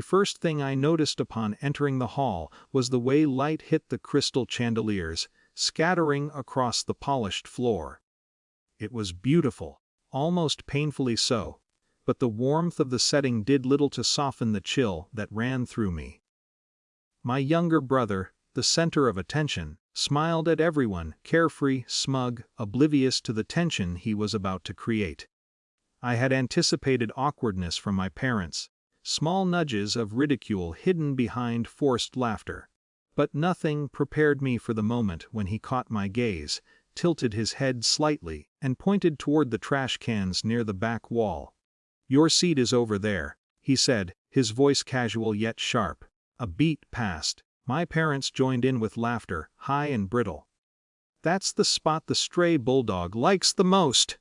First thing I noticed upon entering the hall was the way light hit the crystal chandeliers, scattering across the polished floor. It was beautiful, almost painfully so, but the warmth of the setting did little to soften the chill that ran through me. My younger brother, the center of attention, smiled at everyone, carefree, smug, oblivious to the tension he was about to create. I had anticipated awkwardness from my parents, small nudges of ridicule hidden behind forced laughter. But nothing prepared me for the moment when he caught my gaze, tilted his head slightly, and pointed toward the trash cans near the back wall. "Your seat is over there," he said, his voice casual yet sharp. A beat passed. My parents joined in with laughter, high and brittle. "That's the spot the stray bulldog likes the most,"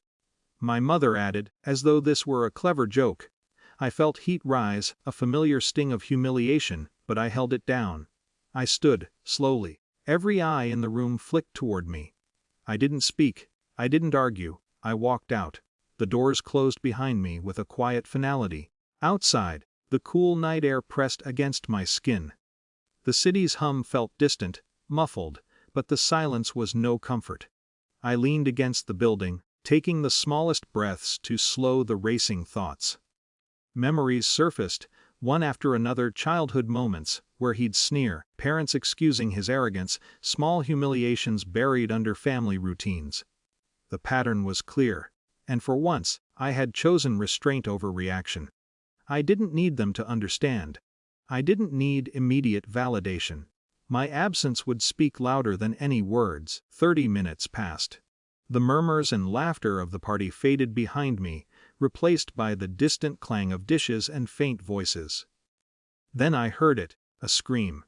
my mother added, as though this were a clever joke. I felt heat rise, a familiar sting of humiliation, but I held it down. I stood, slowly. Every eye in the room flicked toward me. I didn't speak. I didn't argue. I walked out. The doors closed behind me with a quiet finality. Outside, the cool night air pressed against my skin. The city's hum felt distant, muffled, but the silence was no comfort. I leaned against the building, taking the smallest breaths to slow the racing thoughts. Memories surfaced, one after another, childhood moments where he'd sneer, parents excusing his arrogance, small humiliations buried under family routines. The pattern was clear, and for once, I had chosen restraint over reaction. I didn't need them to understand. I didn't need immediate validation. My absence would speak louder than any words. 30 minutes passed. The murmurs and laughter of the party faded behind me, replaced by the distant clang of dishes and faint voices. Then I heard it, a scream.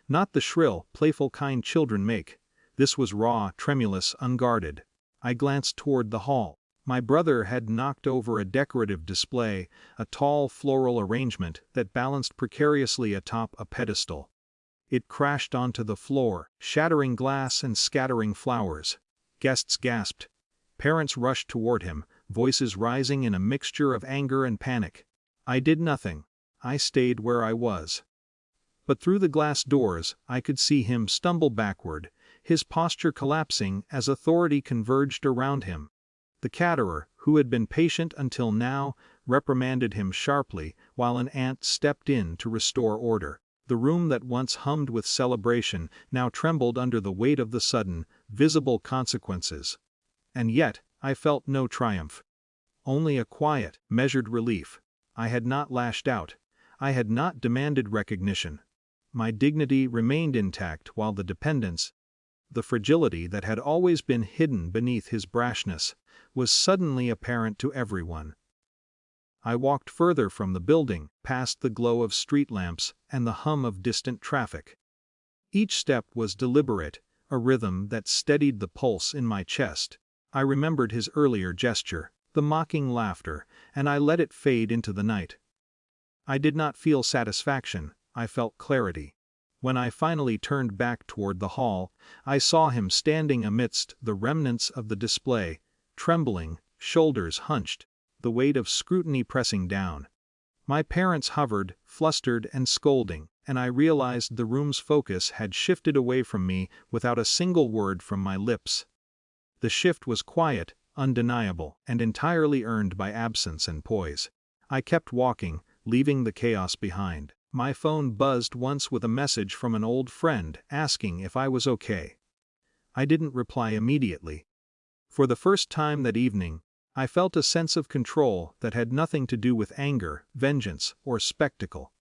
Not the shrill, playful kind children make. This was raw, tremulous, unguarded. I glanced toward the hall. My brother had knocked over a decorative display, a tall floral arrangement that balanced precariously atop a pedestal. It crashed onto the floor, shattering glass and scattering flowers. Guests gasped. Parents rushed toward him, voices rising in a mixture of anger and panic. I did nothing. I stayed where I was. But through the glass doors, I could see him stumble backward, his posture collapsing as authority converged around him. The caterer, who had been patient until now, reprimanded him sharply, while an aunt stepped in to restore order. The room that once hummed with celebration now trembled under the weight of the sudden, visible consequences. And yet, I felt no triumph. Only a quiet, measured relief. I had not lashed out. I had not demanded recognition. My dignity remained intact while the dependence, the fragility that had always been hidden beneath his brashness, was suddenly apparent to everyone. I walked further from the building, past the glow of street lamps and the hum of distant traffic. Each step was deliberate, a rhythm that steadied the pulse in my chest. I remembered his earlier gesture, the mocking laughter, and I let it fade into the night. I did not feel satisfaction, I felt clarity. When I finally turned back toward the hall, I saw him standing amidst the remnants of the display, trembling, shoulders hunched, the weight of scrutiny pressing down. My parents hovered, flustered and scolding, and I realized the room's focus had shifted away from me without a single word from my lips. The shift was quiet, undeniable, and entirely earned by absence and poise. I kept walking, leaving the chaos behind. My phone buzzed once with a message from an old friend asking if I was okay. I didn't reply immediately. For the first time that evening, I felt a sense of control that had nothing to do with anger, vengeance, or spectacle.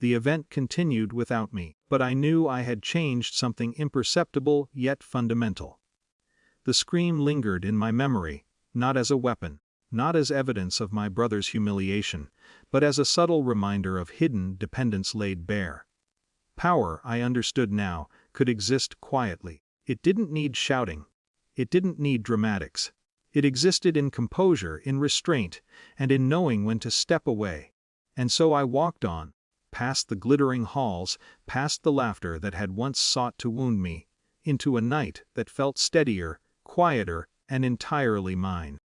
The event continued without me, but I knew I had changed something imperceptible yet fundamental. The scream lingered in my memory, not as a weapon, not as evidence of my brother's humiliation, but as a subtle reminder of hidden dependence laid bare. Power, I understood now, could exist quietly. It didn't need shouting. It didn't need dramatics. It existed in composure, in restraint, and in knowing when to step away. And so I walked on, past the glittering halls, past the laughter that had once sought to wound me, into a night that felt steadier, quieter, and entirely mine.